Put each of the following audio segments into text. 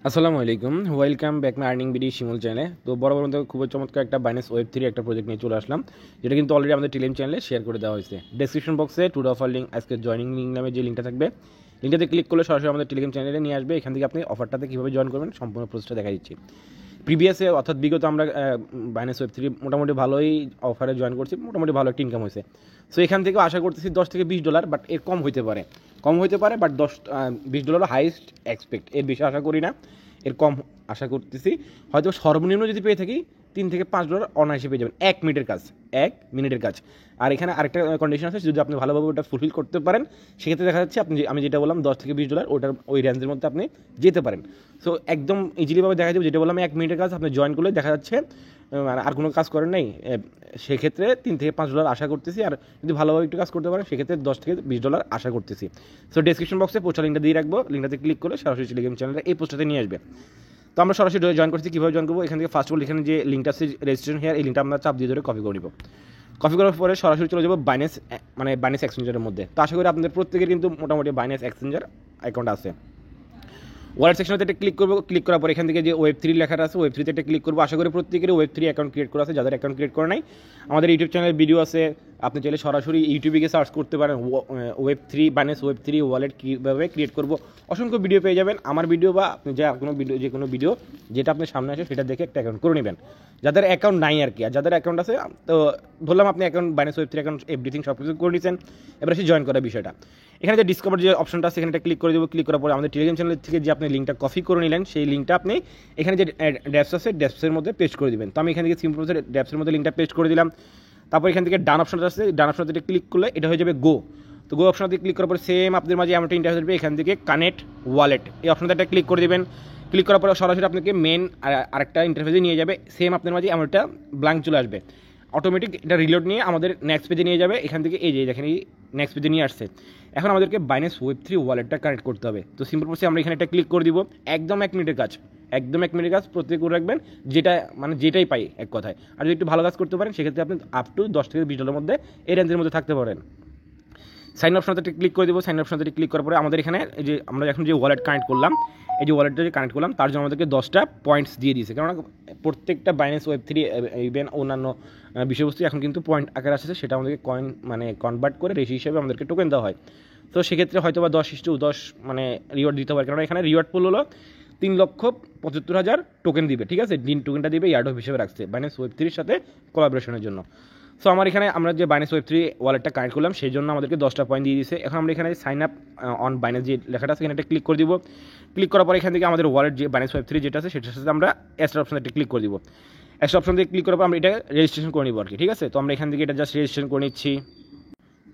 আসসালামু আলাইকুম, welcome back my earning BD Shimul চ্যানেলে। তো বরাবর মতো খুব চমৎকার একটা বাইন্যান্স ওয়েব 3 একটা প্রজেক্ট নিয়ে চলে আসলাম, যেটা কিন্তু অলরেডি আমাদের টেলিগ্রাম চ্যানেলে শেয়ার করে দেওয়া হয়েছে। ডেসক্রিপশন বক্সে টুডে অফার লিঙ্ক, আজকে জয়নিং লিঙ্ক নামে যে লিঙ্কটা থাকবে, লিঙ্কটাতে ক্লিক করলে সরাসরি আমাদের টেলিগ্রাম চ্যানেলে নিয়ে আসবে। এখান থেকে আপনি অফারটাতে কীভাবে জয়েন করবেন সম্পূর্ণ প্রসেসটা দেখা দিচ্ছি। প্রিভিয়াসে অর্থাৎ বিগত আমরা বাইন্যান্স ওয়েব 3 মোটামুটি ভালোই অফারে জয়েন করছি, মোটামুটি ভালো একটা ইনকাম হয়েছে। সো এখান থেকে আশা করতেছি $10 থেকে $20, বাট এর কম হইতে পারে, বাট $20 হাইয়েস্ট এক্সপেক্ট, এর বেশি আশা করি না, এর কম আশা করতেছি। হয়তো সর্বনিম্ন যদি পেয়ে থাকি $3 থেকে $5 অনায়াসে পেয়ে যাবেন 1 মিনিটের কাজ। আর এখানে আরেকটা কন্ডিশন আছে, যদি আপনি ভালোভাবে ওটা ফুলফিল করতে পারেন, সেক্ষেত্রে দেখা যাচ্ছে আমি যেটা বললাম $10 থেকে $20 ওটার ওই রেঞ্জের মধ্যে আপনি যেতে পারেন। সো একদম ইজিলিভাবে দেখা যাবে, যেটা বললাম 1 মিনিটের কাজ আপনি জয়েন করলে দেখা যাচ্ছে মানে আর কোনো কাজ করেন নাই, সেক্ষেত্রে $3 থেকে $5 আশা করতেছি। আর যদি ভালোভাবে একটু কাজ করতে পারেন, সেক্ষেত্রে $10 থেকে $20 আশা করতেছি। সো ডেসক্রিপশন বক্সে পোস্টার লিঙ্কটা দিয়ে রাখবো, লিঙ্কটাতে ক্লিক করে সরাসরি টেলিগ্রাম চ্যানেলে এই পোস্টাতে নিয়ে আসবে। তো আমরা সরাসরি জয়েন করছি, কীভাবে জয়েন করবো? এখান থেকে ফার্স্ট অফ অল এখানে যে লিঙ্কটা আছে রেজিস্ট্রেশন হেয়ার, এই লিঙ্কটা আমরা চাপ দিয়ে ধরে কপি করে নিব। কপি করার পরে সরাসরি চলে যাবো বাইন্যান্স এক্সচেঞ্জারের মধ্যে। তো আশা করি আপনাদের প্রত্যেকের কিন্তু মোটামুটি বাইন্যান্স এক্সচেঞ্জার অ্যাকাউন্ট আছে। ওয়ালেট সেকশনতে একটা ক্লিক করবো, ক্লিক করার পর এখান থেকে যে ওয়েব 3 লেখাটা আছে, ওয়েব 3 তে একটা ক্লিক করবো। আশা করি প্রত্যেকেরই ওয়েব 3 অ্যাকাউন্ট ক্রিয়েট করা আছে। যাদের অ্যাকাউন্ট ক্রিয়েট করা নাই, আমাদের ইউটিউব চ্যানেলে ভিডিও আছে, আপনি চাইলে সরাসরি ইউটিউবে গিয়ে সার্চ করতে পারেন বাইন্যান্স ওয়েব 3 ওয়ালেট কীভাবে ক্রিয়েট করবো, অসংখ্য ভিডিও পেয়ে যাবেন। আমার ভিডিও বা আপনি যে কোনো ভিডিও যেটা আপনার সামনে আসে সেটা দেখে একটা অ্যাকাউন্ট করে নেবেন, যাদের অ্যাকাউন্ট নাই আর কি। আর যাদের অ্যাকাউন্ট আছে, তো ধরলাম আপনি বাইন্যান্স ওয়েব 3 অ্যাকাউন্ট এভরিথিং সব কিছু করে নিয়েছেন, এবার সে জয়েন করার বিষয়টা। এখানে যে ডিসকভার যে অপশনটা আছে, এখানে ক্লিক করে দেবো। ক্লিক করার পরে আমাদের টেলিগ্রাম চ্যানেল থেকে যে আপনি লিঙ্কটা কপি করে নিলেন, সেই লিঙ্কটা আপনি এখানে যে ড্যাপস আছে, ড্যাপসের মধ্যে পেস্ট করে দিবেন। তো আমি এখান থেকে সিম্পল ড্যাপসের মধ্যে লিঙ্কটা পেস্ট করে দিলাম। তারপর এখান থেকে ডান অপশনটা আছে, ডান অপশনটা ক্লিক করলে এটা হয়ে যাবে গো। তো গো অপশনতে ক্লিক করার পরে সেম আপনাদের মাঝে এমনটা ইন্টারফেস আসবে, এখান থেকে কানেক্ট ওয়ালেট এই অপশনটা ক্লিক করে দেবেন। ক্লিক করার পরে সরাসরি আপনাকে মেন আরেকটা ইন্টারফেসে নিয়ে যাবে, সেম আপনার মাঝে এমনটা ব্ল্যাঙ্ক চলে আসবে। অটোমেটিক এটা রিলোড নিয়ে আমাদের নেক্সট পেজে নিয়ে যাবে। এখান থেকে এই যে দেখেন, এই নেক্সট পেজে নিয়ে আসছে। এখন আমাদেরকে বাইন্যান্স ওয়েব 3 ওয়ালেটটা কানেক্ট করতে হবে। তো সিম্পল প্রসেস আমরা এখানে একটা ক্লিক করে দিব। একদম 1 মিনিটের কাজ, প্রত্যেক করে রাখবেন, যেটাই পাই এক কথায়। আর যদি একটু ভালো কাজ করতে পারেন, সেক্ষেত্রে আপনি আপ টু $10 থেকে $20 মধ্যে এই রেঞ্জের মধ্যে থাকতে পারেন। সাইন অপশনতে ক্লিক করে দেবো। সাইন অপশনতে ক্লিক করার পরে আমাদের এখানে এই যে আমরা এখন যে ওয়ালেট কানেক্ট করলাম, এই যে ওয়ালেটটা যে কানেক্ট করলাম, তার জন্য আমাদেরকে 10টা পয়েন্টস দিয়ে দিয়েছে। কেননা প্রত্যেকটা বাইন্যান্স ওয়েব 3 ইভেন অন্যান্য বিষয়বস্তু এখন কিন্তু পয়েন্ট আকারে আসছে, সেটা আমাদেরকে কয়েন কনভার্ট করে রেশি হিসেবে আমাদেরকে টোকেন দেওয়া হয়। তো সেক্ষেত্রে হয়তো বা 10:10 রিওয়ার্ড দিতে পারে, কারণ এখানে রিওয়ার্ড পুল হলো 3,75,000 টোকেন দিবে। ঠিক আছে, টোকেনটা দিবে ইয়ার্ডঅফ হিসেবে রাখছে বাইন্যান্স ওয়েব 3 সাথে কোলাবোরেশনের জন্য। সো আমার এখানে আমরা যে বাইন্যান্স ওয়েব 3 ওয়ালেটটা কানেক্ট করলাম, সেই জন্য আমাদেরকে 10টা পয়েন্ট দিয়ে দিয়েছে। এখন আমরা এখানে সাইন আপ অন বাইন্যান্স যে লেখাটা আছে, এখানে একটা ক্লিক করে দিব। ক্লিক করার পরে এখান থেকে আমাদের ওয়ালেট যে বাইন্যান্স ওয়েব 3 যেটা আছে, সেটার সাথে আমরা এক্সট্রা অপশনটা ক্লিক করে দিব। এক্সট্রা অপশন দিয়ে ক্লিক করার পর আমরা এটা রেজিস্ট্রেশন করে নিব আর কি। ঠিক আছে, তো আমরা এখান থেকে এটা জাস্ট রেজিস্ট্রেশন করে নিচ্ছি।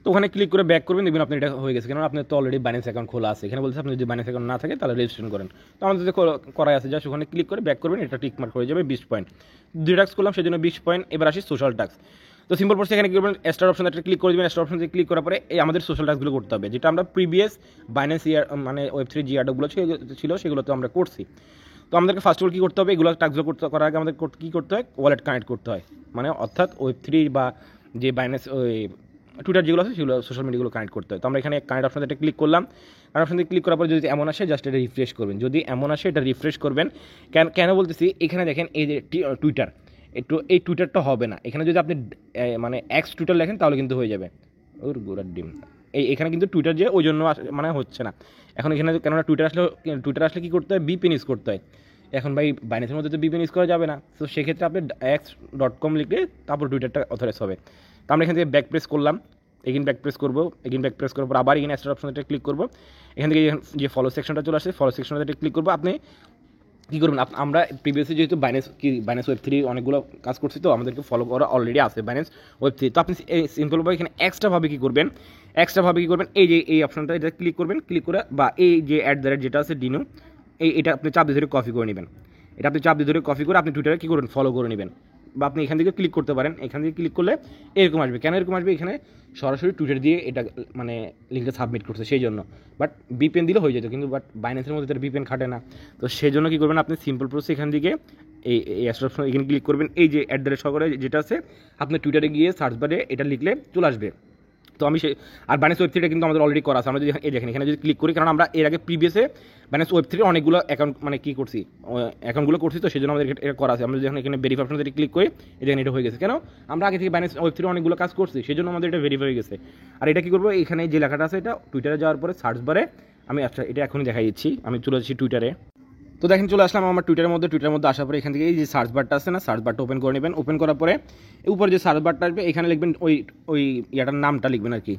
তো ওখানে ক্লিক করে ব্যাক করবেন, দেখবেন আপনার এটা হয়ে গেছে, কারণ আপনার তো অলরেডি বাইন্যান্স অ্যাকাউন্ট খোলা আছে। এখানে বলছে আপনি যদি বাইন্যান্স অ্যাকাউন্ট না থাকে তাহলে রেজিস্ট্রেশন করেন। তো আমাদের যে করাই আছে, জাস্ট ওখানে ক্লিক করে ব্যাক করবেন, এটা টিক মার্ক হয়ে যাবে 20 পয়েন্ট। 2 টাস্ক করলাম, সেই জন্য 20 পয়েন্ট। এবার আসি সোশ্যাল টাস্ক। তো সিম্পল প্রসেস, এখানে কি করবেন, স্টার অপশন একটা ক্লিক করে দেবেন। স্টার অপশন ক্লিক করার পরে এই আমাদের সোশ্যাল টাস্কগুলো করতে হবে, যেটা আমরা প্রিভিয়াস বাইন্যান্স ওয়েব 3 যে ইয়ার্ডগুলো ছিল সেগুলো তো আমরা করছি। তো আমাদেরকে ফার্স্ট অফ অল কী করতে হবে, এগুলো টাস্কগুলো করার আগে আমাদের কী করতে হয়, ওয়ালেট কানেক্ট করতে হয়। অর্থাৎ ওয়েব 3 বা যে বাইন্যান্স ওই টুইটার যেগুলো আছে, সেগুলো সোশ্যাল মিডিয়াগুলো কানেক্ট করতে হয়। তো আমরা এখানে কানেক্ট অপশন একটা ক্লিক করলাম। কানেক্ট অপশন ক্লিক করার পরে যদি এমন আসে, জাস্ট এটা রিফ্রেশ করবেন। যদি এমন আসে, এটা রিফ্রেশ করবেন। কেন বলতেছি, এখানে দেখেন এই যে টুইটার, এই টুইটারটা হবে না। এখানে যদি আপনি এক্স টুইটার লেখেন, তাহলে কিন্তু হয়ে যাবে। ওর গোড়ার ডিম, এখানে কিন্তু টুইটার যে ওই জন্য হচ্ছে না এখন এখানে। কেননা টুইটার আসলে কী করতে হয়, বিপিএন ইউজ করতে হয়। এখন ভাই বাইন্যান্সের মধ্যে তো বিপিএন ইউজ করা যাবে না। তো সেক্ষেত্রে আপনি x.com লিখলে তারপর টুইটারটা অথরাইজ হবে। তো আমরা এখান থেকে ব্যাক প্রেস করলাম, এগিন ব্যাক প্রেস করবো। এগিন ব্যাক প্রেস করার পর আবার এগিন স্টার অপশনটা ক্লিক করবো। এখান থেকে যে ফলো সেকশনটা চলে আসছে, ফলো সেকশনটা ক্লিক করবো। আপনি কী করবেন, আমরা প্রিভিয়াসলি যেহেতু বাইন্যান্স ওয়েব 3 অনেকগুলো কাজ করছি, তো আমাদেরকে ফলো করা অলরেডি আছে বাইন্যান্স ওয়েব 3। তো আপনি সিম্পলভাবে এখানে এক্সট্রাভাবে কী করবেন, এই অপশনটা এটা ক্লিক করবেন। ক্লিক করে বা এই যে @ যেটা আছে ডিনো, এটা আপনি চাপ দিয়ে ধরে কপি করে নেবেন। এটা আপনি চাপ দিয়ে ধরে কপি করে আপনি টুইটারে কী করবেন, ফলো করে নেবেন। বা আপনি এখান থেকে ক্লিক করতে পারেন। এখান থেকে ক্লিক করলে এরকম আসবে। কেন এরকম আসবে, এখানে সরাসরি টুইটার দিয়ে এটা লিঙ্কটা সাবমিট করছে সেই জন্য। বাট বিপিএন দিলে হয়ে যেত, কিন্তু বাইন্যান্সের মধ্যে তার বিপিএন খাটে না। তো সেই জন্য কী করবেন, আপনি সিম্পল প্রসেস এখান থেকে এই অপশন এখানে ক্লিক করবেন। এই যে @ সহকারে যেটা আছে, আপনি টুইটারে গিয়ে সার্চ বারে এটা লিখলে চলে আসবে। তো আমি আর বাইন্যান্স ওয়েব থ্রিটা কিন্তু আমাদের অলরেডি করা আছে। আমরা যদি এই দেখেন এখানে যদি ক্লিক করি, কারণ আমরা এর আগে প্রিভিয়াসে বাইন্যান্স ওয়েব থ্রির অনেকগুলো অ্যাকাউন্ট মানে কী করছি, অ্যাকাউন্টগুলো করছি, তো সেই জন্য আমাদের এটা করা আছে। আমরা যখন এখানে ভেরিফাই অপশন যদি ক্লিক করি, এই দেখেন এটা হয়ে গেছে। কেন? আমরা আগে থেকে বাইন্যান্স ওয়েব থ্রি অনেকগুলো কাজ করছি, সেই জন্য আমাদের এটা ভেরিফাই হয়ে গেছে। আর এটা কী করবো, এখানে যে লেখাটা আছে এটা টুইটারে যাওয়ার পরে সার্চ বারে আমি আচ্ছা এটা এখনই দেখাই দিচ্ছি। আমি চলে যাচ্ছি টুইটারে। তো দেখেন চলে আসলাম আমার টুইটারের মধ্যে আসার পরে এখান থেকে এই যে সার্চ বারটা আছে না, সার্চ বারটা ওপেন করে নেবেন। ওপেন করার পরে উপরে যে সার্চ বারটা আসবে এখানে লিখবেন ওই ইয়াটার নামটা লিখবেন আর কি,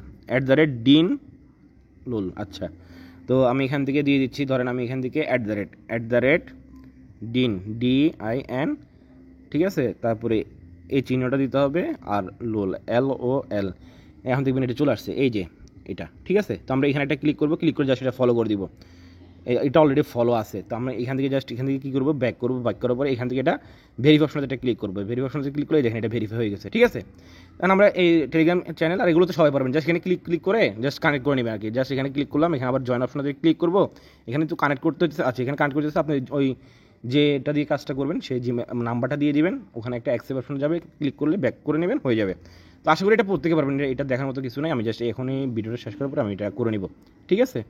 @ডিন লুল। আচ্ছা, তো আমি এখান থেকে দিয়ে দিচ্ছি, ধরেন আমি এখান থেকে @ডিন DIN, ঠিক আছে, তারপরে এই চিহ্নটা দিতে হবে আর লোল LOL। এখন দেখবেন এটা চলে আসছে, এই যে এটা, ঠিক আছে। তো আমরা এখানে একটা ক্লিক করবো, ক্লিক করে জাস্ট এটা ফলো করে দিব। এটা অলরেডি ফলো আছে, তো আমরা এখান থেকে জাস্ট এখান থেকে কী করবো, ব্যাক করার পরে এখান থেকে এটা ভেরিফাই অপশনে এটা ক্লিক করবো। ভেরিফাই অপশনে ক্লিক করে দেখেন এটা ভেরিফাই হয়ে গেছে, ঠিক আছে। কারণ আমরা এই টেলিগ্রাম চ্যানেল আর এগুলো তো সবাই পারবেন, জাস্ট এখানে ক্লিক করে জাস্ট কানেক্ট করে নেবেন আর কি। জাস্ট এখানে ক্লিক করলাম, এখানে আবার জয়েন অপশনে ক্লিক করবো। এখানে তো কানেক্ট করতে হচ্ছে, আচ্ছা এখানে কানেক্ট করতে হচ্ছে, আপনি ওই যেটা দিয়ে কাজটা করবেন সেই যে নাম্বারটা দিয়ে দিবেন, ওখানে একটা অ্যাকসেপ্ট অপশন যাবে, ক্লিক করলে ব্যাক করে নেবেন, হয়ে যাবে। তো আশা করি এটা প্রত্যেকে পারবেন, এটা দেখার মতো কিছু নেই। আমি জাস্ট এখনই ভিডিওটা শেষ করার পর আমি এটা করে নিব, ঠিক আছে।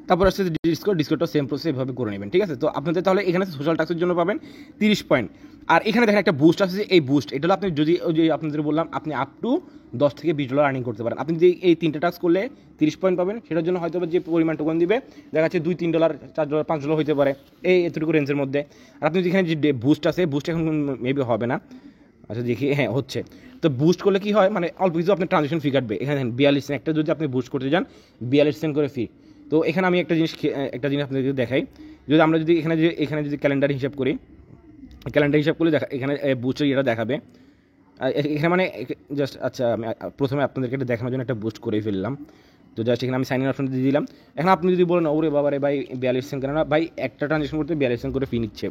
তারপর আসছে ডিসকর্ডটা সেম প্রসেস এভাবে করে নেবেন, ঠিক আছে। তো আপনাদের তাহলে এখানে সোশ্যাল টাস্কের জন্য পাবেন 30 পয়েন্ট। আর এখানে দেখেন একটা বুস্ট আছে, এই বুস্ট এটা হলো আপনি যদি ওই যে আপনাদের বললাম আপনি আপ টু $10 থেকে $20 আর্নিং করতে পারেন। আপনি যদি এই 3টে টাস্ক করলে 30 পয়েন্ট পাবেন, সেটার জন্য হয়তো যে পরিমাণ টোকন দিবে দেখা যাচ্ছে $2-3, $4, $5 হতে পারে, এতটুকু রেঞ্জের মধ্যে। আর আপনি যেখানে যে বুস্ট আছে, বুস্ট এখন মেবি হবে না, আচ্ছা দেখি, হ্যাঁ হচ্ছে। তো বুস্ট করলে কি হয়, মানে অল্প কিছু আপনার ট্রানজেকশন ফি কাটবে। এখানে 42 সেন্ট, একটা যদি আপনি বুস্ট করতে যান 42 সেন্ট করে ফি। তো এখানে আমি একটা জিনিস আপনাদেরকে দেখাই, যদি আমরা যদি এখানে যদি ক্যালেন্ডার হিসাব করি, দেখা এখানে বুস্টের ইয়েটা দেখাবে এখানে, মানে জাস্ট আচ্ছা আমি প্রথমে আপনাদেরকে এটা দেখানোর জন্য একটা বুস্ট করেই ফেললাম। তো জাস্ট এখানে আমি সাইন ইন অপশন দিয়ে দিলাম। এখন আপনি যদি বলেন ওরে বাবা রে ভাই 42 সেন্ট কেন, না ভাই একটা ট্রানজেকশন করতে 42 সেন্ট করে ফি নিচ্ছে,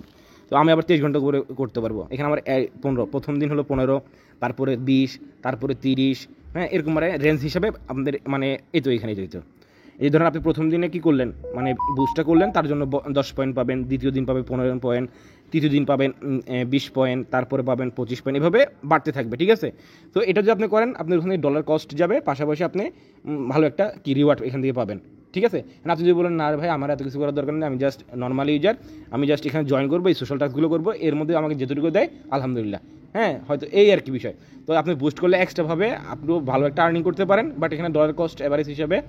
তো আমি আবার 23 ঘন্টা করে করতে পারবো। এখানে আমার 15, প্রথম দিন হলো 15, তারপরে 20, তারপরে 30, হ্যাঁ এরকম মানে রেঞ্জ হিসাবে আপনাদের মানে এই তো এখানে যেত। এই ধরুন আপনি প্রথম দিনে কী করলেন, মানে বুস্টটা করলেন, তার জন্য 10 পয়েন্ট পাবেন, দ্বিতীয় দিন পাবেন 15 পয়েন্ট, তৃতীয় দিন পাবেন 20 পয়েন্ট, তারপরে পাবেন 25 পয়েন্ট, এভাবে বাড়তে থাকবে, ঠিক আছে। তো এটা যদি আপনি করেন, আপনার ওখানে ডলার কস্ট যাবে, পাশাপাশি আপনি ভালো একটা কি রিওয়ার্ড এখান থেকে পাবেন, ঠিক আছে। আপনি যদি বলেন না ভাই আমার এত কিছু করার দরকার নেই, আমি জাস্ট নর্মাল ইউজার, আমি জাস্ট এখানে জয়েন করবো, এই সোশ্যাল টাস্কগুলো করবো, এর মধ্যে আমাকে যেটুকু দেয় আলহামদুলিল্লাহ, হ্যাঁ হয়তো এই আর কি বিষয়। তো আপনি বুস্ট করলে এক্সট্রাভাবে আপনিও ভালো একটা আর্নিং করতে পারেন, বাট এখানে ডলার কস্ট অ্যাভারেজ হিসাবে।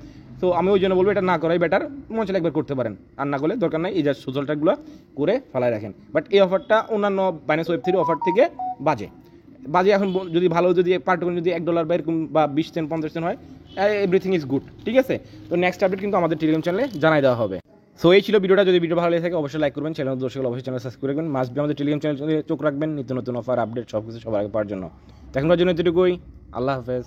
তো আমি ওই জন্য বলবো এটা না করাই বেটার, মনে হচ্ছে একবার করতে পারেন, আর না করলে দরকার নাই, এই জাস্ট সোশ্যাল টাস্কগুলো করে ফেলায় রাখেন। বাট এই অফারটা অন্যান্য বাইন্যান্স ওয়েব থ্রি অফার থেকে বাজে। এখন যদি ভালো, যদি পার টোকেন যদি $1 বা এরকম বা 20 সেন্ট 50 সেন্ট হয়, এভরিথিং ইজ গুড, ঠিক আছে। তো নেক্সট আপডেট কিন্তু আমাদের টেলিগ্রাম চ্যানেলে জানাই দেওয়া হবে। সো এই ছিল ভিডিওটা, যদি ভিডিও ভালো লেগে থাকে অবশ্যই লাইক করবেন, চ্যানেল দর্শক অবশ্যই চ্যানেল সাবস্ক্রাইব করবেন, মাস্ট বি আমাদের টেলিগ্রাম চ্যানেলে চোখ রাখবেন, নিত্য নতুন অফার আপডেট সব কিছু সবার আগে পাওয়ার জন্য। এখনকার জন্য এতটুকুই, আল্লাহ হাফেজ।